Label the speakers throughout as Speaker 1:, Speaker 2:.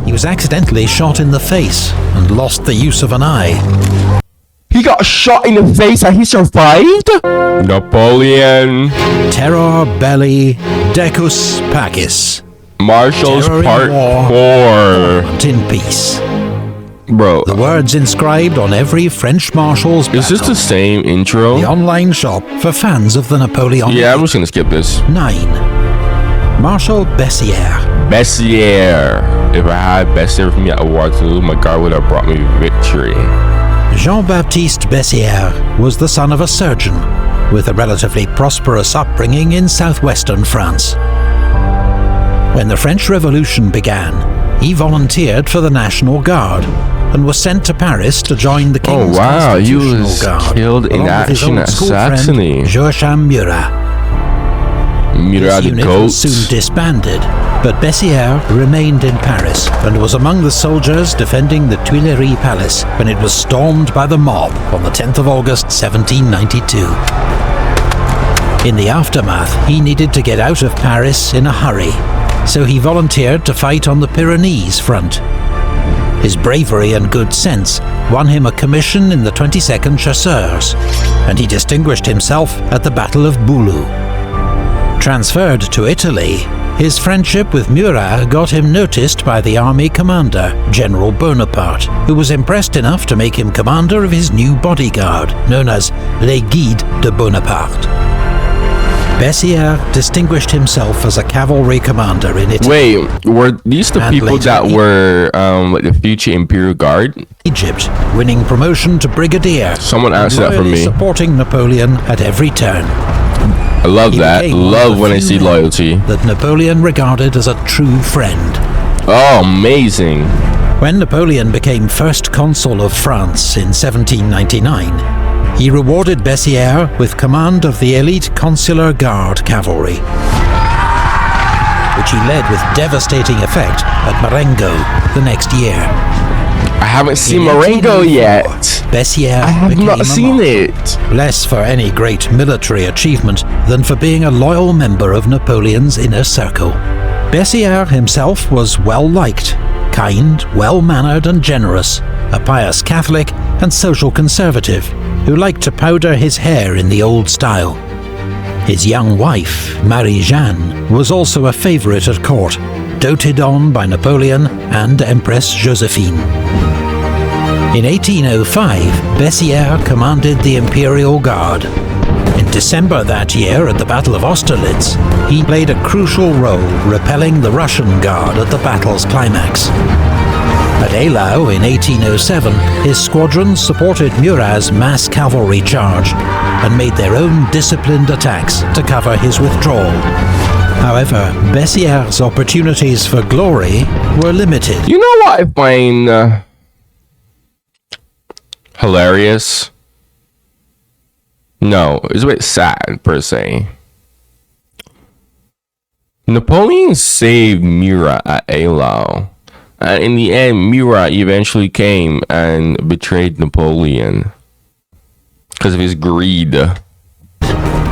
Speaker 1: He was accidentally shot in the face and lost the use of an eye.
Speaker 2: He got shot in the face and he survived? Napoleon.
Speaker 1: Terror belli decus pacis.
Speaker 2: Marshals
Speaker 1: Terror in
Speaker 2: Part
Speaker 1: war,
Speaker 2: 4.
Speaker 1: and in peace.
Speaker 2: Bro,
Speaker 1: The words inscribed on every French marshal's
Speaker 2: is this the same intro?
Speaker 1: the online shop for fans of the Napoleon.
Speaker 2: Yeah, I'm just gonna skip this.
Speaker 1: 9. Marshal Bessières.
Speaker 2: Bessières. If I had Bessières with me at Waterloo, my guard would have brought me victory.
Speaker 1: Jean-Baptiste Bessières was the son of a surgeon with a relatively prosperous upbringing in southwestern France. When the French Revolution began, he volunteered for the National Guard and was sent to Paris to join the King's
Speaker 2: He
Speaker 1: Constitutional
Speaker 2: was
Speaker 1: Guard,
Speaker 2: killed in
Speaker 1: along with his
Speaker 2: action
Speaker 1: old
Speaker 2: at
Speaker 1: school
Speaker 2: Saxony.
Speaker 1: friend Joachim Murat.
Speaker 2: Murat
Speaker 1: His
Speaker 2: the
Speaker 1: unit was
Speaker 2: goats.
Speaker 1: soon disbanded, but Bessières remained in Paris and was among the soldiers defending the Tuileries Palace when it was stormed by the mob on the 10th of August 1792. In the aftermath, he needed to get out of Paris in a hurry, so he volunteered to fight on the Pyrenees front. His bravery and good sense won him a commission in the 22nd Chasseurs, and he distinguished himself at the Battle of Boulou. Transferred to Italy, his friendship with Murat got him noticed by the army commander, General Bonaparte, who was impressed enough to make him commander of his new bodyguard, known as Les Guides de Bonaparte. Bessières distinguished himself as a cavalry commander in Italy.
Speaker 2: Wait, were these the
Speaker 1: And
Speaker 2: people
Speaker 1: later
Speaker 2: that were like the future Imperial Guard?
Speaker 1: Egypt, winning promotion to brigadier.
Speaker 2: Someone
Speaker 1: and
Speaker 2: answered that for
Speaker 1: loyally
Speaker 2: me.
Speaker 1: supporting Napoleon at every turn.
Speaker 2: I love
Speaker 1: He
Speaker 2: that.
Speaker 1: became one of
Speaker 2: Love
Speaker 1: the
Speaker 2: when I
Speaker 1: few
Speaker 2: see
Speaker 1: men
Speaker 2: loyalty.
Speaker 1: that Napoleon regarded as a true friend.
Speaker 2: Oh, amazing.
Speaker 1: When Napoleon became first consul of France in 1799, he rewarded Bessières with command of the elite consular guard cavalry, which he led with devastating effect at Marengo the next year.
Speaker 2: I haven't seen
Speaker 1: In
Speaker 2: Marengo
Speaker 1: 1804,
Speaker 2: yet.
Speaker 1: Bessières
Speaker 2: I have
Speaker 1: became
Speaker 2: not
Speaker 1: a
Speaker 2: seen
Speaker 1: monk,
Speaker 2: it.
Speaker 1: less for any great military achievement than for being a loyal member of Napoleon's inner circle. Bessières himself was well-liked, kind, well-mannered and generous, a pious Catholic and social conservative who liked to powder his hair in the old style. His young wife, Marie-Jeanne, was also a favorite at court, doted on by Napoleon and Empress Josephine. In 1805, Bessières commanded the Imperial Guard. In December that year at the Battle of Austerlitz, he played a crucial role repelling the Russian Guard at the battle's climax. At Eylau in 1807, his squadron supported Murat's mass cavalry charge and made their own disciplined attacks to cover his withdrawal. However, Bessières' opportunities for glory were limited.
Speaker 2: You know what I find hilarious? No, it's a bit sad per se. Napoleon saved Murat at Eylau. And in the end, Murat eventually came and betrayed Napoleon because of his greed.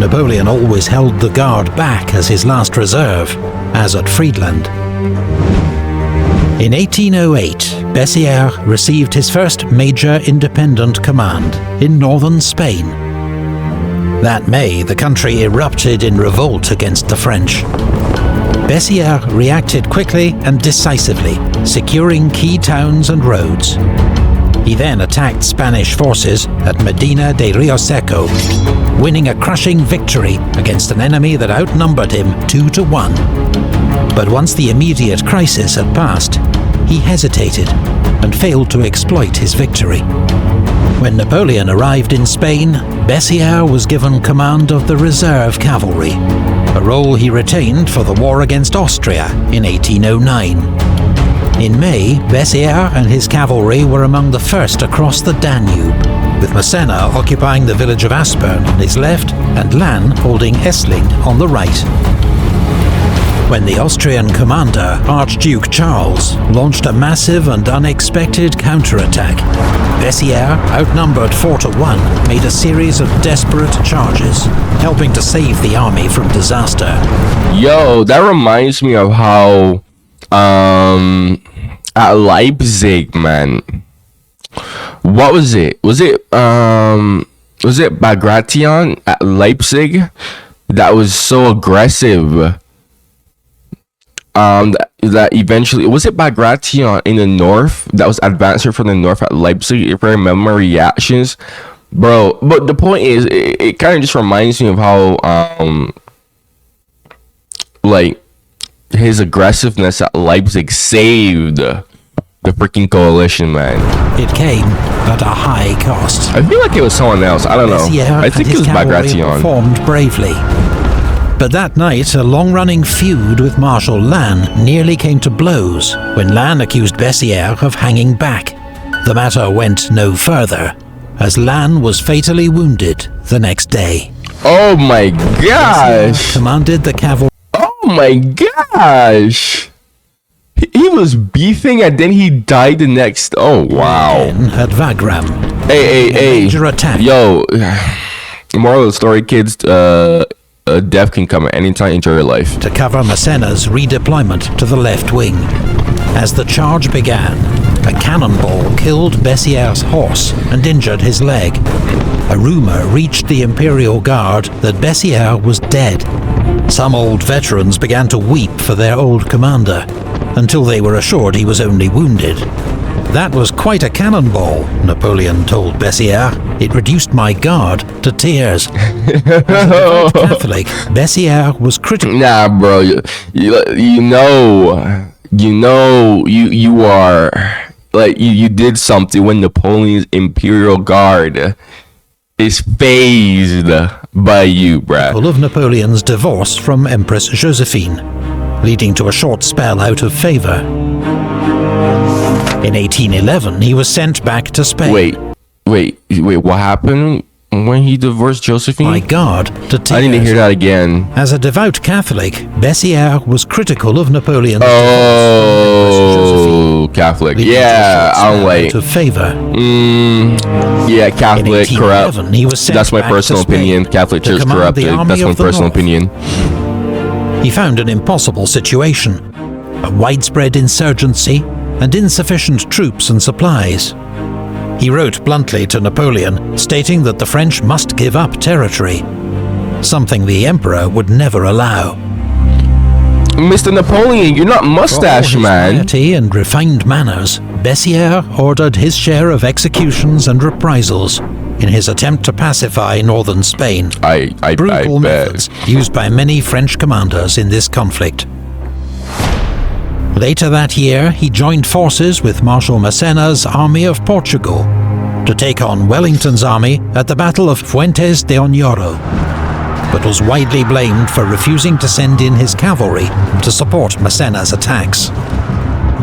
Speaker 1: Napoleon always held the Guard back as his last reserve, as at Friedland. In 1808, Bessières received his first major independent command in northern Spain. That May, the country erupted in revolt against the French. Bessières reacted quickly and decisively, securing key towns and roads. He then attacked Spanish forces at Medina de Rioseco, winning a crushing victory against an enemy that outnumbered him 2-1. But once the immediate crisis had passed, he hesitated and failed to exploit his victory. When Napoleon arrived in Spain, Bessières was given command of the reserve cavalry, a role he retained for the war against Austria in 1809. In May, Bessières and his cavalry were among the first across the Danube, with Massena occupying the village of Aspern on his left and Lannes holding Essling on the right. When the Austrian commander, Archduke Charles, launched a massive and unexpected counterattack, Bessières, outnumbered 4-1, made a series of desperate charges, helping to save the army from disaster.
Speaker 2: Yo, that reminds me of how At Leipzig, man. What was it? Was it Bagration at Leipzig that was so aggressive? That eventually, was it Bagration in the north that was advancing from the north at Leipzig? If I remember reactions, bro. But the point is, it kind of just reminds me of how like his aggressiveness at Leipzig saved the freaking coalition, man.
Speaker 1: It came at a high cost.
Speaker 2: I feel like it was someone else. I don't know. I think it was Bagration.
Speaker 1: Performed bravely. But that night, a long-running feud with Marshal Lannes nearly came to blows when Lannes accused Bessieres of hanging back. The matter went no further, as Lannes was fatally wounded the next day.
Speaker 2: Oh my gosh!
Speaker 1: Bessieres commanded the cavalry.
Speaker 2: Oh my gosh! He was beefing and then he died the next. Oh wow!
Speaker 1: At Wagram.
Speaker 2: Hey!
Speaker 1: Major attack.
Speaker 2: Yo, moral of the story, kids. Death can come at any time into your life.
Speaker 1: To cover Massena's redeployment to the left wing. As the charge began, a cannonball killed Bessieres' horse and injured his leg. A rumor reached the Imperial Guard that Bessieres was dead. Some old veterans began to weep for their old commander, until they were assured he was only wounded. That was quite a cannonball, Napoleon told Bessieres. It reduced my guard to tears. As a devout Catholic, Bessieres was critical.
Speaker 2: Nah, bro, you are like you did something when Napoleon's Imperial Guard is phased by you, bruh.
Speaker 1: Full of Napoleon's divorce from Empress Josephine, leading to a short spell out of favor. In 1811, he was sent back to Spain.
Speaker 2: Wait, what happened when he divorced Josephine?
Speaker 1: My God, to tears.
Speaker 2: I need to hear that again.
Speaker 1: As a devout Catholic, Bessieres was critical of Napoleon's
Speaker 2: Oh, Catholic. Yeah, I'm late.
Speaker 1: To favor.
Speaker 2: Yeah, Catholic, corrupt.
Speaker 1: He was sent
Speaker 2: That's my
Speaker 1: back
Speaker 2: personal
Speaker 1: to Spain
Speaker 2: opinion. Catholic Church
Speaker 1: to command
Speaker 2: corrupted.
Speaker 1: the army
Speaker 2: That's my
Speaker 1: of the
Speaker 2: personal
Speaker 1: North.
Speaker 2: opinion.
Speaker 1: He found an impossible situation: a widespread insurgency and insufficient troops and supplies. He wrote bluntly to Napoleon, stating that the French must give up territory, something the Emperor would never allow.
Speaker 2: Mr. Napoleon, you're not mustache, man.
Speaker 1: Piety and refined manners, Bessieres ordered his share of executions and reprisals in his attempt to pacify northern Spain. Brutal methods used by many French commanders in this conflict. Later that year, he joined forces with Marshal Massena's Army of Portugal to take on Wellington's army at the Battle of Fuentes de Oñoro, but was widely blamed for refusing to send in his cavalry to support Massena's attacks.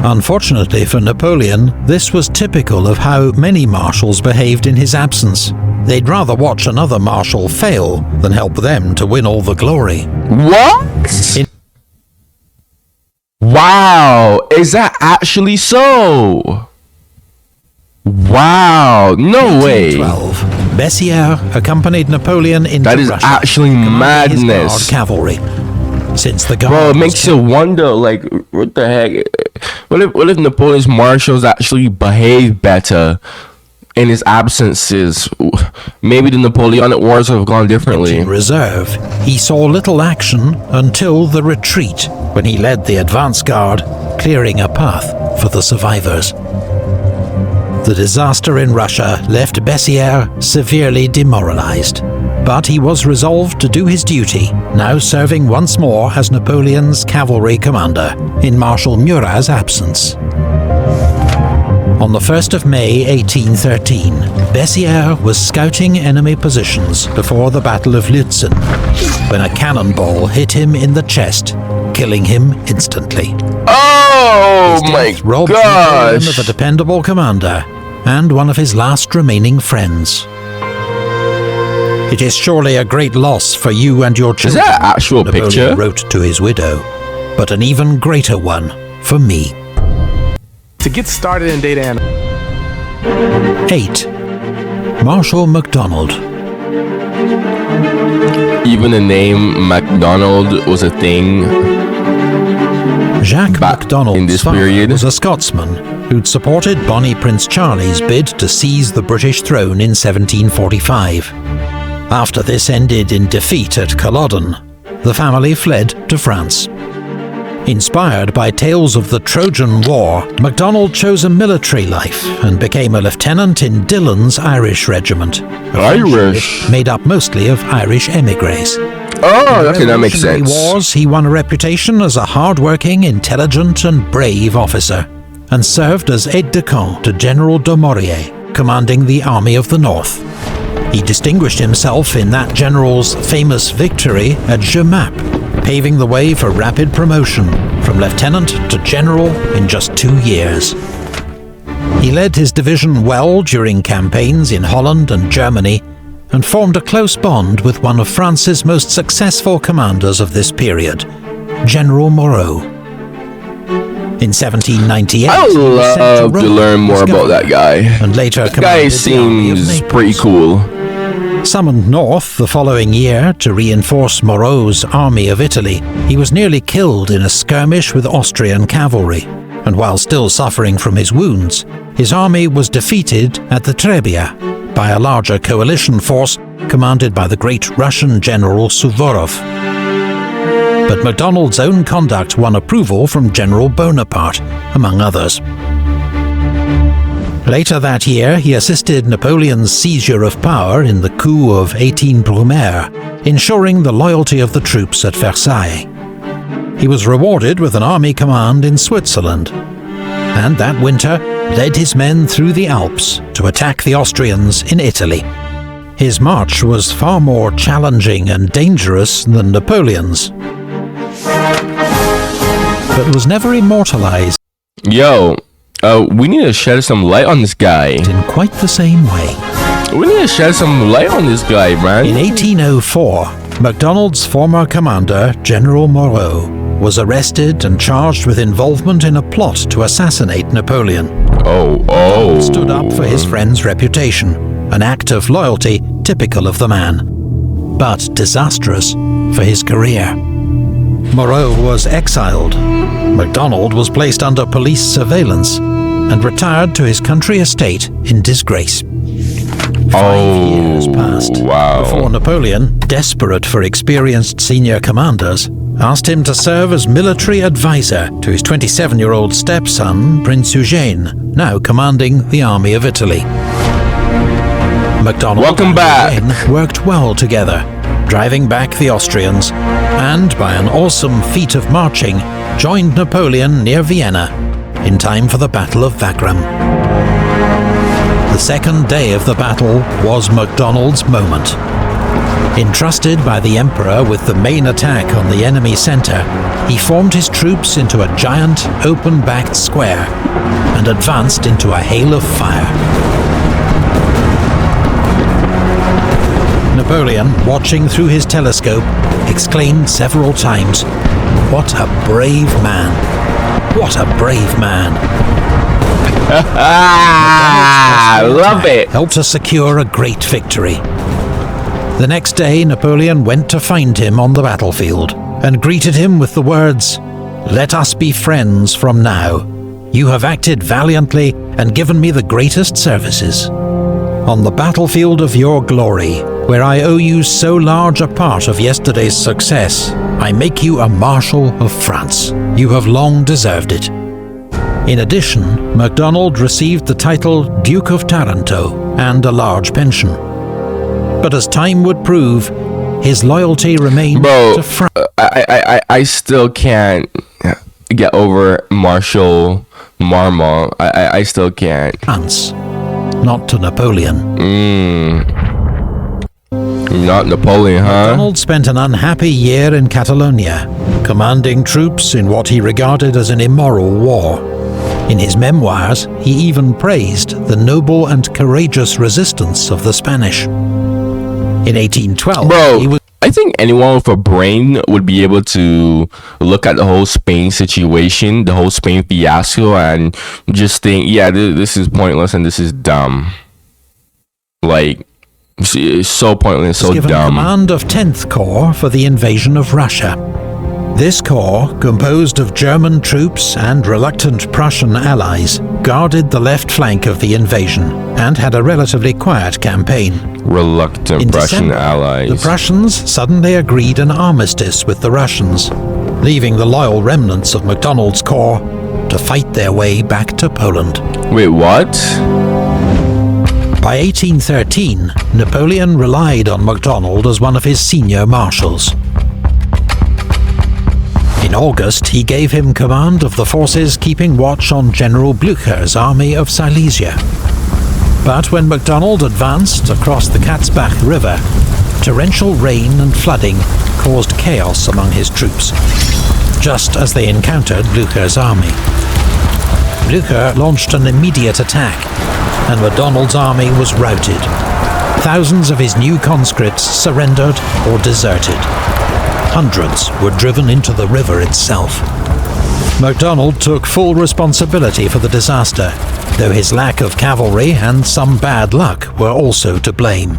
Speaker 1: Unfortunately for Napoleon, this was typical of how many marshals behaved in his absence. They'd rather watch another marshal fail than help them to win all the glory.
Speaker 2: What? Wow, is that actually so? Wow, no way.
Speaker 1: 1812, Bessieres accompanied Napoleon into
Speaker 2: That is
Speaker 1: Russia,
Speaker 2: actually
Speaker 1: commanding his
Speaker 2: madness.
Speaker 1: Guard cavalry. Since the Guard
Speaker 2: Bro, it
Speaker 1: was
Speaker 2: makes you wonder, like, what the heck? What if Napoleon's marshals actually behave better in his absences? Maybe the Napoleonic Wars would have gone differently.
Speaker 1: in reserve, he saw little action until the retreat, when he led the advance guard, clearing a path for the survivors. The disaster in Russia left Bessieres severely demoralized, but he was resolved to do his duty, now serving once more as Napoleon's cavalry commander in Marshal Murat's absence. On the 1st of May 1813, Bessieres was scouting enemy positions before the Battle of Lützen, when a cannonball hit him in the chest, killing him instantly.
Speaker 2: Oh my
Speaker 1: Robbed Napoleon
Speaker 2: gosh!
Speaker 1: of a dependable commander and one of his last remaining friends. It is surely a great loss for you and your
Speaker 2: Is
Speaker 1: children,
Speaker 2: that an actual
Speaker 1: Napoleon
Speaker 2: picture?
Speaker 1: wrote to his widow, but an even greater one for me.
Speaker 3: To get started in data analysis.
Speaker 1: 8. Marshal MacDonald.
Speaker 2: Even the name MacDonald was a thing.
Speaker 1: Jacques
Speaker 2: back
Speaker 1: MacDonald's
Speaker 2: in this
Speaker 1: father
Speaker 2: period.
Speaker 1: was a Scotsman who'd supported Bonnie Prince Charlie's bid to seize the British throne in 1745. After this ended in defeat at Culloden, the family fled to France. Inspired by tales of the Trojan War, MacDonald chose a military life and became a lieutenant in Dillon's Irish Regiment, a French unit made up mostly of Irish émigrés.
Speaker 2: Oh, okay, that makes
Speaker 1: In the
Speaker 2: sense.
Speaker 1: Revolutionary Wars, he won a reputation as a hard-working, intelligent and brave officer, and served as aide-de-camp to General Dumouriez, commanding the Army of the North. He distinguished himself in that general's famous victory at Jemappes, paving the way for rapid promotion from lieutenant to general in just 2 years. He led his division well during campaigns in Holland and Germany, and formed a close bond with one of France's most successful commanders of this period, General Moreau. In 1798,
Speaker 2: I would
Speaker 1: he was sent
Speaker 2: love to
Speaker 1: Rome
Speaker 2: learn more
Speaker 1: as
Speaker 2: about
Speaker 1: governor,
Speaker 2: that guy.
Speaker 1: and later
Speaker 2: That guy
Speaker 1: commanded the Army of
Speaker 2: seems
Speaker 1: Naples.
Speaker 2: pretty cool.
Speaker 1: Summoned north the following year to reinforce Moreau's army of Italy, he was nearly killed in a skirmish with Austrian cavalry, and while still suffering from his wounds, his army was defeated at the Trebia by a larger coalition force commanded by the great Russian general Suvorov. But MacDonald's own conduct won approval from General Bonaparte, among others. Later that year, he assisted Napoleon's seizure of power in the coup of 18 Brumaire, ensuring the loyalty of the troops at Versailles. He was rewarded with an army command in Switzerland, and that winter led his men through the Alps to attack the Austrians in Italy. His march was far more challenging and dangerous than Napoleon's, but was never immortalized
Speaker 2: Yo, we need to shed some light on this guy.
Speaker 1: in quite the same way.
Speaker 2: We need to shed some light on this guy, man.
Speaker 1: In 1804, MacDonald's former commander, General Moreau, was arrested and charged with involvement in a plot to assassinate Napoleon.
Speaker 2: Oh.
Speaker 1: Stood up for his friend's reputation, an act of loyalty typical of the man, but disastrous for his career. Moreau was exiled. MacDonald was placed under police surveillance and retired to his country estate in disgrace. 5 years passed before Napoleon, desperate for experienced senior commanders, asked him to serve as military advisor to his 27-year-old stepson, Prince Eugene, now commanding the Army of Italy. MacDonald
Speaker 2: Welcome back.
Speaker 1: and Eugene worked well together, driving back the Austrians, and by an awesome feat of marching, joined Napoleon near Vienna in time for the Battle of Wagram. The second day of the battle was MacDonald's moment. Entrusted by the Emperor with the main attack on the enemy centre, he formed his troops into a giant, open-backed square and advanced into a hail of fire. Napoleon, watching through his telescope, exclaimed several times, "What a brave man! What a brave man!"
Speaker 2: I love it.
Speaker 1: Helped to secure a great victory. The next day, Napoleon went to find him on the battlefield and greeted him with the words, "Let us be friends from now. You have acted valiantly and given me the greatest services. On the battlefield of your glory, where I owe you so large a part of yesterday's success, I make you a Marshal of France. You have long deserved it." In addition, MacDonald received the title Duke of Taranto and a large pension. But as time would prove, his loyalty remained to France.
Speaker 2: I still can't get over Marshal Marmont. I still can't.
Speaker 1: Not to Napoleon.
Speaker 2: Not Napoleon, huh?
Speaker 1: MacDonald spent an unhappy year in Catalonia, commanding troops in what he regarded as an immoral war. In his memoirs, he even praised the noble and courageous resistance of the Spanish. In 1812, he was
Speaker 2: I think anyone with a brain would be able to look at the whole Spain situation, the whole Spain fiasco, and just think, yeah, this is pointless and this is dumb. Like, it's so pointless, so
Speaker 1: given
Speaker 2: dumb.
Speaker 1: command of 10th Corps for the invasion of Russia. This corps, composed of German troops and reluctant Prussian allies, guarded the left flank of the invasion and had a relatively quiet campaign.
Speaker 2: Reluctant
Speaker 1: In
Speaker 2: Prussian
Speaker 1: December,
Speaker 2: allies.
Speaker 1: the Prussians suddenly agreed an armistice with the Russians, leaving the loyal remnants of MacDonald's corps to fight their way back to Poland.
Speaker 2: Wait, what?
Speaker 1: By 1813, Napoleon relied on MacDonald as one of his senior marshals. In August, he gave him command of the forces keeping watch on General Blücher's army of Silesia. But when MacDonald advanced across the Katzbach River, torrential rain and flooding caused chaos among his troops, just as they encountered Blücher's army. Blücher launched an immediate attack, and MacDonald's army was routed. Thousands of his new conscripts surrendered or deserted. Hundreds were driven into the river itself. MacDonald took full responsibility for the disaster, though his lack of cavalry and some bad luck were also to blame.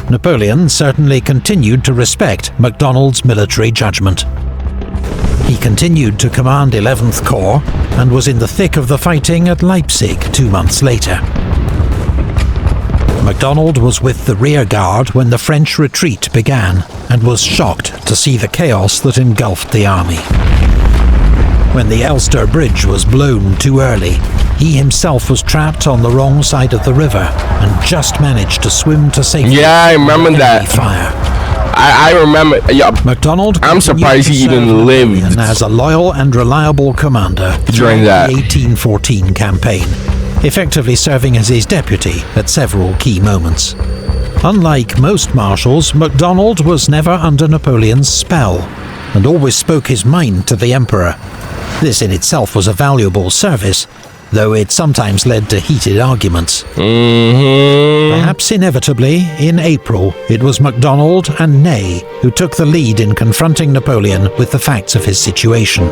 Speaker 1: Napoleon certainly continued to respect MacDonald's military judgment. He continued to command 11th Corps and was in the thick of the fighting at Leipzig 2 months later. MacDonald was with the rear guard when the French retreat began and was shocked to see the chaos that engulfed the army. When the Elster Bridge was blown too early, he himself was trapped on the wrong side of the river and just managed to swim to safety.
Speaker 2: Yeah, I remember that.
Speaker 1: Fire.
Speaker 2: I remember. Yeah,
Speaker 1: MacDonald.
Speaker 2: I'm surprised he even lived
Speaker 1: as a loyal and reliable commander
Speaker 2: during that
Speaker 1: the 1814 campaign, effectively serving as his deputy at several key moments. Unlike most marshals, MacDonald was never under Napoleon's spell and always spoke his mind to the emperor. This in itself was a valuable service, though it sometimes led to heated arguments. Perhaps inevitably, in April, it was MacDonald and Ney who took the lead in confronting Napoleon with the facts of his situation.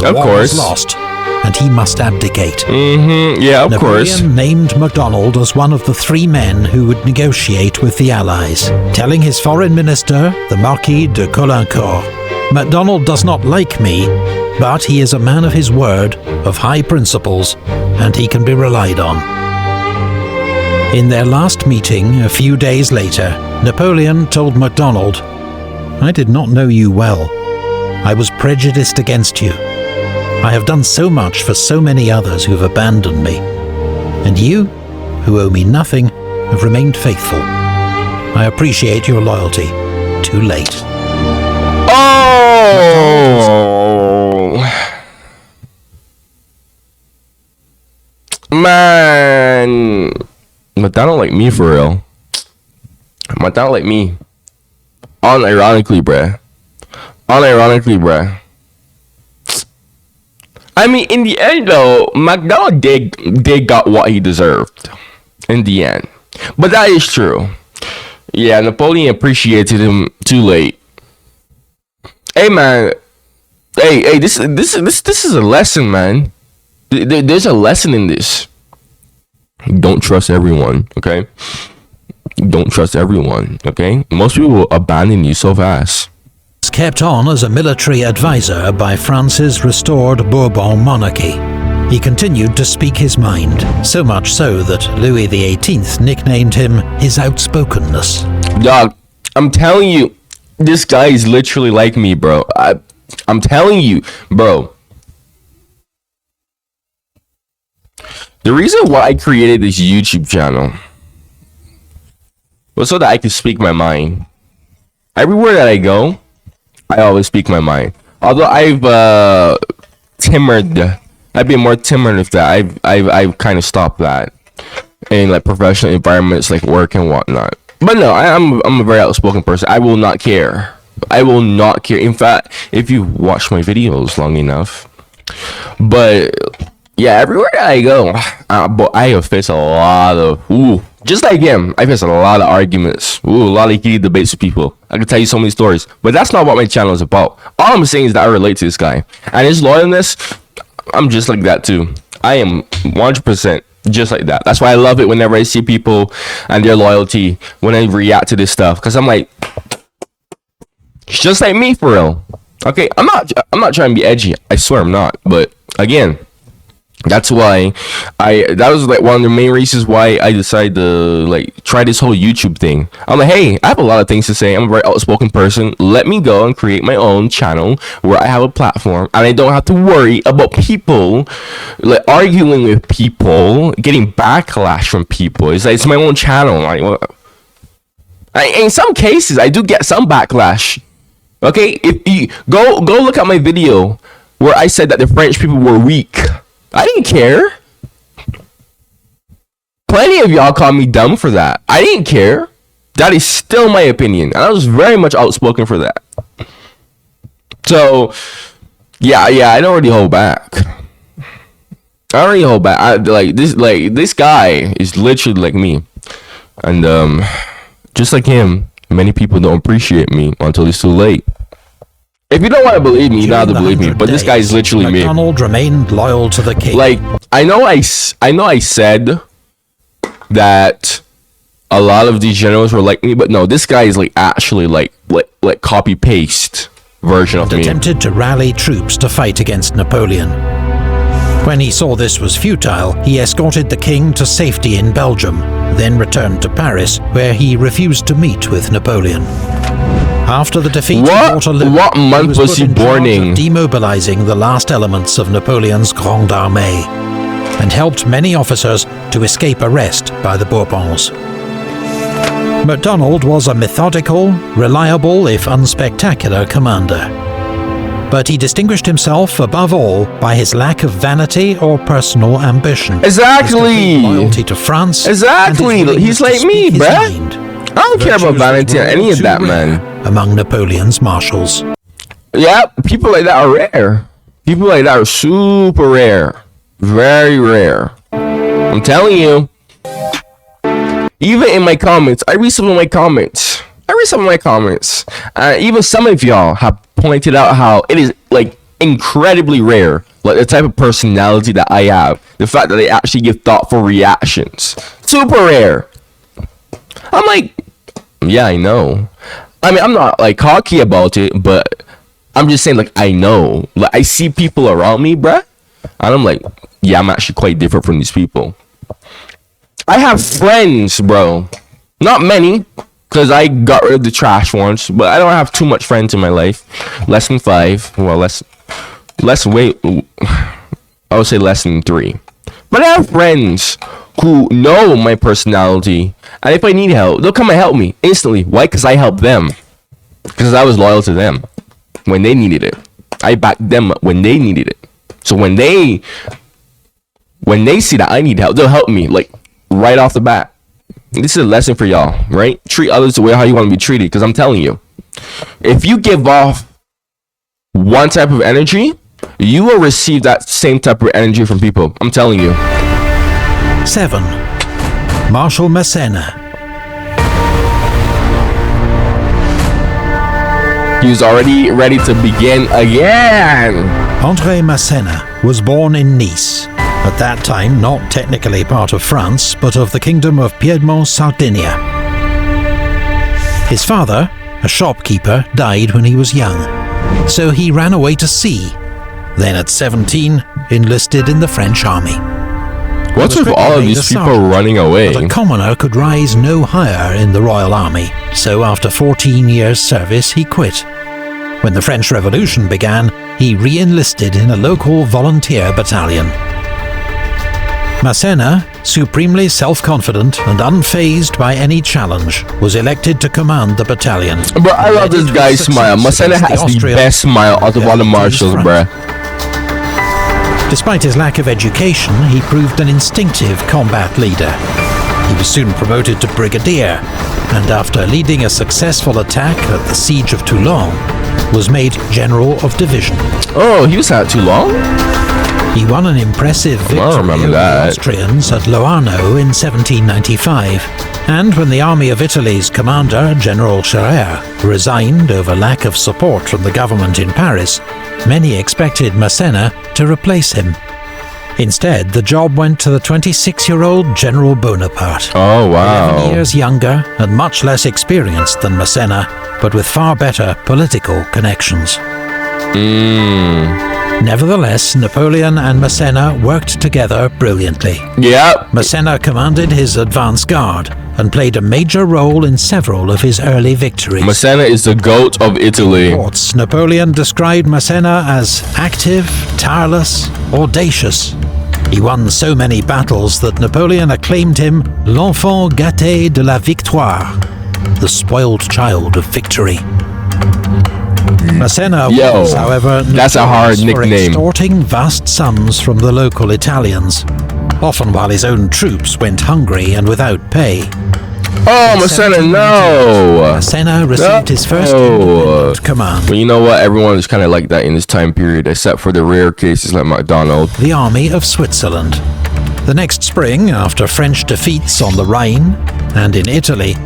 Speaker 1: The war was lost, and he must abdicate.
Speaker 2: Yeah, of course.
Speaker 1: Napoleon named MacDonald as one of the 3 men who would negotiate with the Allies, telling his foreign minister, the Marquis de Caulaincourt, "MacDonald does not like me, but he is a man of his word, of high principles, and he can be relied on." In their last meeting, a few days later, Napoleon told MacDonald, "I did not know you well. I was prejudiced against you. I have done so much for so many others who have abandoned me. And you, who owe me nothing, have remained faithful. I appreciate your loyalty. Too late."
Speaker 2: Oh, man. MacDonald like me for real. MacDonald like me. Unironically, bruh. I mean, in the end, though, MacDonald did got what he deserved. In the end. But that is true. Yeah, Napoleon appreciated him too late. Hey, man. Hey, this is a lesson, man. There's a lesson in this. Don't trust everyone, okay? Don't trust everyone, okay? Most people will abandon you so fast.
Speaker 1: Kept on as a military advisor by France's restored Bourbon monarchy. He continued to speak his mind, so much so that Louis XVIII nicknamed him his outspokenness.
Speaker 2: Dog, I'm telling you, this guy is literally like me, bro. I'm telling you, bro. The reason why I created this YouTube channel was so that I could speak my mind. Everywhere that I go, I always speak my mind. Although I've been more timid with that. I've kind of stopped that in like professional environments like work and whatnot. But no, I'm a very outspoken person. I will not care. In fact, if you watch my videos long enough. But yeah, everywhere that I go, but I have faced a lot of just like him. I faced a lot of arguments, a lot of heated debates with people. I can tell you so many stories, but that's not what my channel is about. All I'm saying is that I relate to this guy and his loyalness. I'm just like that too. I am 100% just like that. That's why I love it whenever I see people and their loyalty when I react to this stuff, because I'm like, it's just like me for real. Okay, I'm not trying to be edgy. I swear I'm not. But again, that's why that was like one of the main reasons why I decided to like try this whole YouTube thing. I'm like, hey, I have a lot of things to say. I'm a very outspoken person. Let me go and create my own channel where I have a platform and I don't have to worry about people like arguing with people, getting backlash from people. It's like, it's my own channel. Like, well, in some cases, I do get some backlash. Okay, if you go look at my video where I said that the French people were weak. I didn't care. Plenty of y'all call me dumb for that. I didn't care. That is still my opinion, and I was very much outspoken for that. So, yeah, I don't really hold back. I don't really hold back. This guy is literally like me, and just like him, many people don't appreciate me until it's too late. If you don't want to believe me, you don't have to believe me. But this guy is literally me.
Speaker 1: MacDonald remained loyal to the king.
Speaker 2: Like, I know I said that a lot of these generals were like me, but no, this guy is like actually like copy paste version of me.
Speaker 1: Attempted to rally troops to fight against Napoleon. When he saw this was futile, he escorted the king to safety in Belgium, then returned to Paris, where he refused to meet with Napoleon. After the defeat of Waterloo,
Speaker 2: what month was he born in?
Speaker 1: Demobilizing the last elements of Napoleon's Grande Armée, and helped many officers to escape arrest by the Bourbons. MacDonald was a methodical, reliable, if unspectacular commander. But he distinguished himself above all by his lack of vanity or personal ambition.
Speaker 2: Exactly.
Speaker 1: His loyalty to France.
Speaker 2: Exactly. He's like me, bruh. I don't care about vanity or any of that, man.
Speaker 1: Among Napoleon's marshals.
Speaker 2: Yeah, people like that are rare. People like that are super rare. Very rare. I'm telling you. Even in my comments, I read some of my comments. Even some of y'all have pointed out how it is like incredibly rare. Like the type of personality that I have. The fact that I actually give thoughtful reactions. Super rare. I'm like, yeah, I know. I mean, I'm not like cocky about it, but I'm just saying, like, I know. Like, I see people around me, bruh, and I'm like, yeah, I'm actually quite different from these people. I have friends, bro. Not many, because I got rid of the trash ones, but I don't have too much friends in my life. Less than 5. Well, I would say less than 3. But I have friends who know my personality, and if I need help, they'll come and help me instantly. Why? Because I helped them. Because I was loyal to them when they needed it. I backed them up when they needed it. So when they see that I need help, they'll help me like right off the bat. This is a lesson for y'all, right? Treat others the way how you want to be treated. Because I'm telling you, if you give off one type of energy, you will receive that same type of energy from people. I'm telling you.
Speaker 1: 7. Marshal Massena.
Speaker 2: He was already ready to begin again.
Speaker 1: André Massena was born in Nice, at that time not technically part of France, but of the Kingdom of Piedmont-Sardinia. His father, a shopkeeper, died when he was young, so he ran away to sea. Then at 17, enlisted in the French army.
Speaker 2: What's with all of these people running away?
Speaker 1: But a commoner could rise no higher in the Royal Army, so after 14 years' service he quit. When the French Revolution began, he re-enlisted in a local volunteer battalion. Massena, supremely self-confident and unfazed by any challenge, was elected to command the battalion.
Speaker 2: Bro, I love this guy's smile. Massena has the best smile out of all the marshals, bro.
Speaker 1: Despite his lack of education, he proved an instinctive combat leader. He was soon promoted to brigadier, and after leading a successful attack at the siege of Toulon, was made general of division.
Speaker 2: Oh, he was at Toulon?
Speaker 1: He won an impressive victory over the Austrians at Loarno in 1795, and when the army of Italy's commander, General Scherer, resigned over lack of support from the government in Paris, many expected Massena to replace him. Instead, the job went to the 26-year-old General Bonaparte.
Speaker 2: Oh, wow.
Speaker 1: 11 years younger and much less experienced than Massena, but with far better political connections. Nevertheless, Napoleon and Massena worked together brilliantly.
Speaker 2: Yep.
Speaker 1: Massena commanded his advance guard and played a major role in several of his early victories.
Speaker 2: Massena is the GOAT of Italy.
Speaker 1: Reports Napoleon described Massena as active, tireless, audacious. He won so many battles that Napoleon acclaimed him l'enfant gâté de la victoire, the spoiled child of victory. Massena was, however,
Speaker 2: that's a hard
Speaker 1: for
Speaker 2: nickname.
Speaker 1: Extorting vast sums from the local Italians, often while his own troops went hungry and without pay.
Speaker 2: Oh, Massena, no!
Speaker 1: Massena received his first independent command.
Speaker 2: Well, you know what? Everyone is kind of like that in this time period, except for the rare cases like MacDonald.
Speaker 1: The Army of Switzerland. The next spring, after French defeats on the Rhine and in Italy,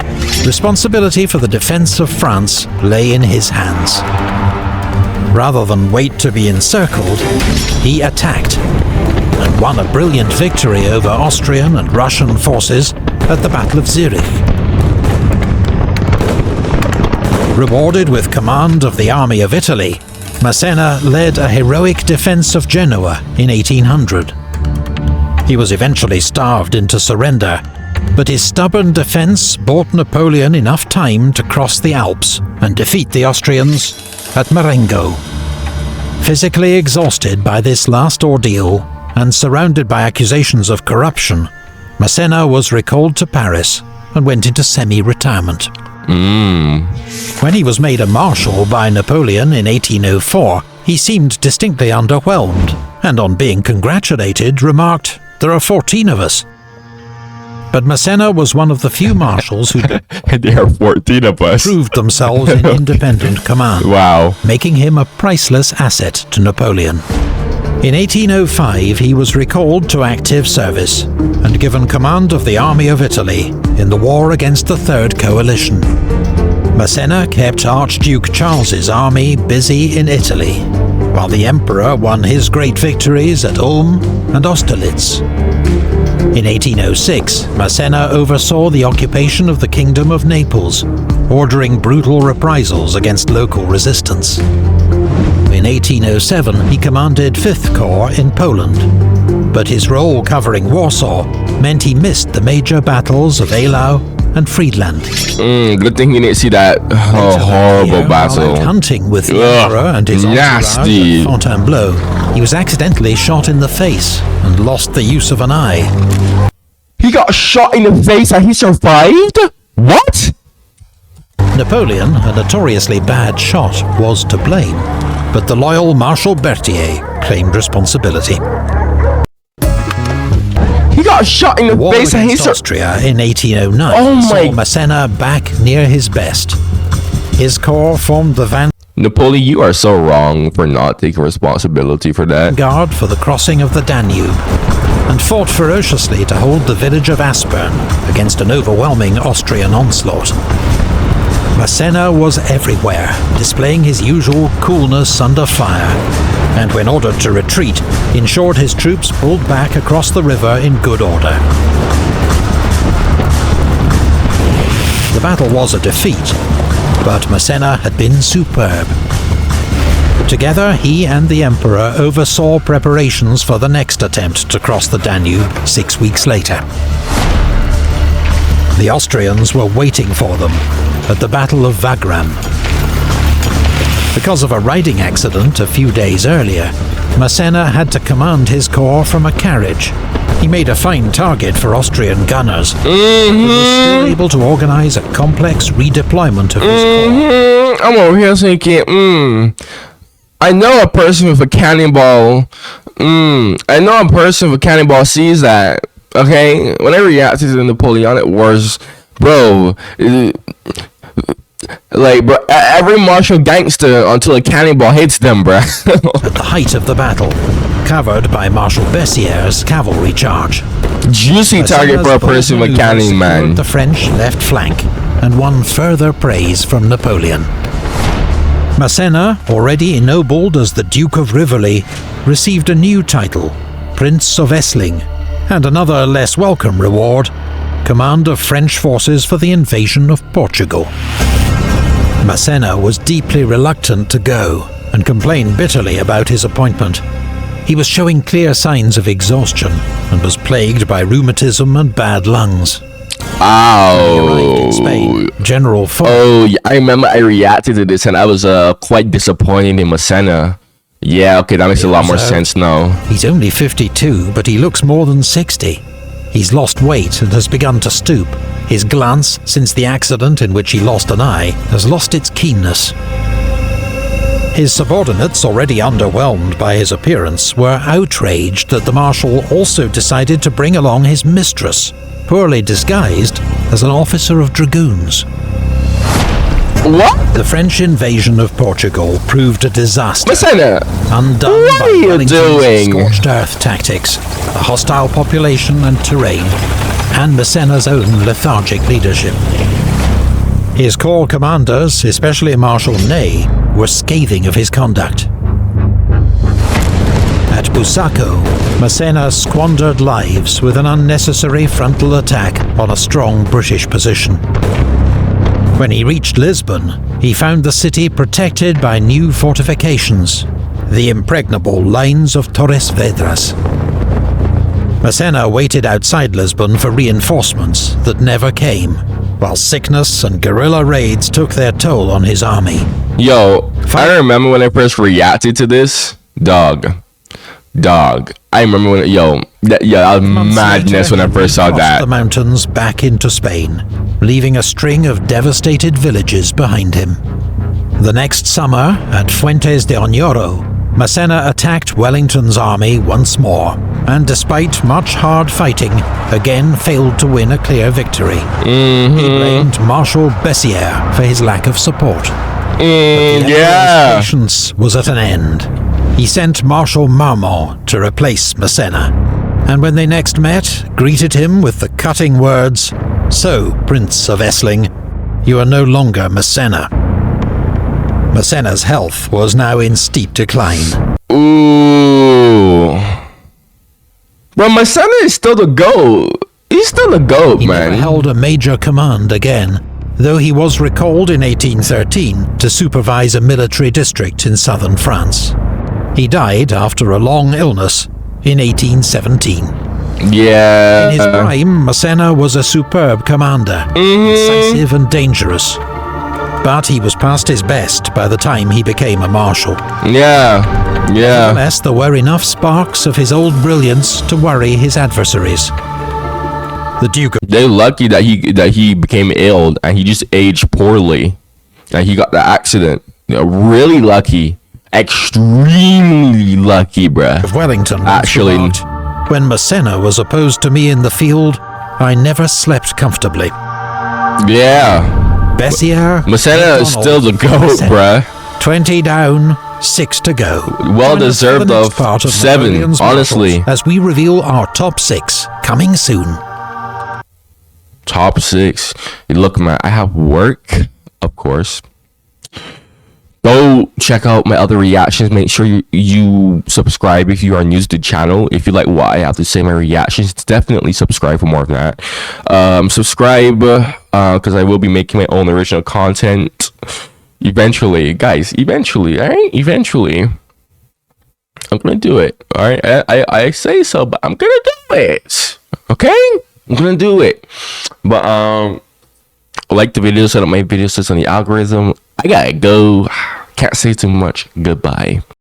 Speaker 1: responsibility for the defense of France lay in his hands. Rather than wait to be encircled, he attacked and won a brilliant victory over Austrian and Russian forces at the Battle of Zurich. Rewarded with command of the Army of Italy, Massena led a heroic defense of Genoa in 1800. He was eventually starved into surrender, but his stubborn defense bought Napoleon enough time to cross the Alps and defeat the Austrians at Marengo. Physically exhausted by this last ordeal and surrounded by accusations of corruption, Massena was recalled to Paris and went into semi-retirement. When he was made a marshal by Napoleon in 1804, he seemed distinctly underwhelmed, and on being congratulated, remarked, "There are 14 of us." But Massena was one of the few marshals who
Speaker 2: There are 14 of us.
Speaker 1: proved themselves in independent command,
Speaker 2: Wow.
Speaker 1: making him a priceless asset to Napoleon. In 1805, he was recalled to active service and given command of the Army of Italy in the war against the Third Coalition. Massena kept Archduke Charles's army busy in Italy, while the Emperor won his great victories at Ulm and Austerlitz. In 1806, Massena oversaw the occupation of the Kingdom of Naples, ordering brutal reprisals against local resistance. In 1807, he commanded 5th Corps in Poland, but his role covering Warsaw meant he missed the major battles of Eylau and Friedland.
Speaker 2: Good thing you didn't see that horrible battle.
Speaker 1: While out hunting with the Emperor and his entourage
Speaker 2: nasty.
Speaker 1: at Fontainebleau, he was accidentally shot in the face and lost the use of an eye.
Speaker 2: He got shot in the face and he survived? What?
Speaker 1: Napoleon, a notoriously bad shot, was to blame, but the loyal Marshal Berthier claimed responsibility.
Speaker 2: He got shot in the
Speaker 1: War
Speaker 2: face and he
Speaker 1: against Austria in 1809 saw Massena back near his best. His corps formed the
Speaker 2: Napoleon, you are so wrong for not taking responsibility for that.
Speaker 1: vanguard for the crossing of the Danube, and fought ferociously to hold the village of Aspern against an overwhelming Austrian onslaught. Massena was everywhere, displaying his usual coolness under fire, and when ordered to retreat, ensured his troops pulled back across the river in good order. The battle was a defeat, but Massena had been superb. Together, he and the Emperor oversaw preparations for the next attempt to cross the Danube 6 weeks later. The Austrians were waiting for them at the Battle of Wagram. Because of a riding accident a few days earlier, Massena had to command his corps from a carriage. He made a fine target for Austrian gunners, but was still able to organize a complex redeployment of his corps.
Speaker 2: I'm over here thinking, I know a person with a cannonball. I know a person with a cannonball sees that. Okay, when I reacted to the Napoleonic Wars, bro, like, bro, every martial gangster until a cannonball hits them, bro.
Speaker 1: At the height of the battle, covered by Marshal Bessieres' cavalry charge.
Speaker 2: Juicy target for a person with a cannon, man.
Speaker 1: The French left flank and won further praise from Napoleon. Massena, already ennobled as the Duke of Rivoli, received a new title, Prince of Essling, and another less welcome reward, command of French forces for the invasion of Portugal. Massena was deeply reluctant to go and complained bitterly about his appointment. He was showing clear signs of exhaustion and was plagued by rheumatism and bad lungs.
Speaker 2: Oh.
Speaker 1: He arrived in Spain. General
Speaker 2: Oh, yeah, I remember I reacted to this and I was quite disappointed in Massena. Yeah, okay, that makes a lot more sense now.
Speaker 1: He's only 52, but he looks more than 60. He's lost weight and has begun to stoop. His glance, since the accident in which he lost an eye, has lost its keenness. His subordinates, already underwhelmed by his appearance, were outraged that the Marshal also decided to bring along his mistress, poorly disguised as an officer of dragoons.
Speaker 2: What?
Speaker 1: The French invasion of Portugal proved a disaster.
Speaker 2: Massena,
Speaker 1: Undone
Speaker 2: what
Speaker 1: by
Speaker 2: are you
Speaker 1: Wellington's
Speaker 2: doing?
Speaker 1: scorched earth tactics, a hostile population and terrain, and Massena's own lethargic leadership. His corps commanders, especially Marshal Ney, were scathing of his conduct. At Busaco, Massena squandered lives with an unnecessary frontal attack on a strong British position. When he reached Lisbon, he found the city protected by new fortifications, the impregnable lines of Torres Vedras. Massena waited outside Lisbon for reinforcements that never came, while sickness and guerrilla raids took their toll on his army.
Speaker 2: Yo, I remember when I first reacted to this. Dog. I remember when, that was madness when I first saw that.
Speaker 1: The mountains back into Spain, leaving a string of devastated villages behind him. The next summer, at Fuentes de Oñoro, Massena attacked Wellington's army once more, and despite much hard fighting, again failed to win a clear victory. He blamed Marshal Bessières for his lack of support. But the Emperor's patience was at an end. He sent Marshal Marmont to replace Massena, and when they next met, greeted him with the cutting words, "So, Prince of Essling, you are no longer Massena." Massena's health was now in steep decline.
Speaker 2: Ooh. Bro, Massena is still the GOAT. He's still the GOAT,
Speaker 1: He
Speaker 2: man.
Speaker 1: never held a major command again, though he was recalled in 1813 to supervise a military district in southern France. He died after a long illness in 1817.
Speaker 2: Yeah.
Speaker 1: In his prime, Massena was a superb commander, decisive and dangerous. But he was past his best by the time he became a marshal.
Speaker 2: Yeah.
Speaker 1: Nevertheless, there were enough sparks of his old brilliance to worry his adversaries. The Duke of...
Speaker 2: They're lucky that he became ill and he just aged poorly. And he got the accident. Really lucky. Extremely lucky, bruh.
Speaker 1: of Wellington
Speaker 2: Actually,
Speaker 1: remarked, "When Massena was opposed to me in the field, I never slept comfortably."
Speaker 2: yeah.
Speaker 1: Bessières,
Speaker 2: Massena is still the GOAT, bruh.
Speaker 1: 20 down, 6 to go.
Speaker 2: Well
Speaker 1: Join us for the
Speaker 2: deserved
Speaker 1: next
Speaker 2: of
Speaker 1: part
Speaker 2: 7,
Speaker 1: Napoleon's
Speaker 2: honestly.
Speaker 1: Marshals, as we reveal our top 6, coming soon.
Speaker 2: Top 6. Look, man, I have work, of course. Go check out my other reactions. Make sure you subscribe if you are new to the channel. If you like what I have to say, my reactions, definitely subscribe for more of that. Subscribe because I will be making my own original content eventually, guys. Eventually, all right. Eventually, I'm gonna do it. All right. I say so, but I'm gonna do it. Okay, I'm gonna do it. But like the video, set up my video, sets on the algorithm. I gotta go. Can't say too much. Goodbye.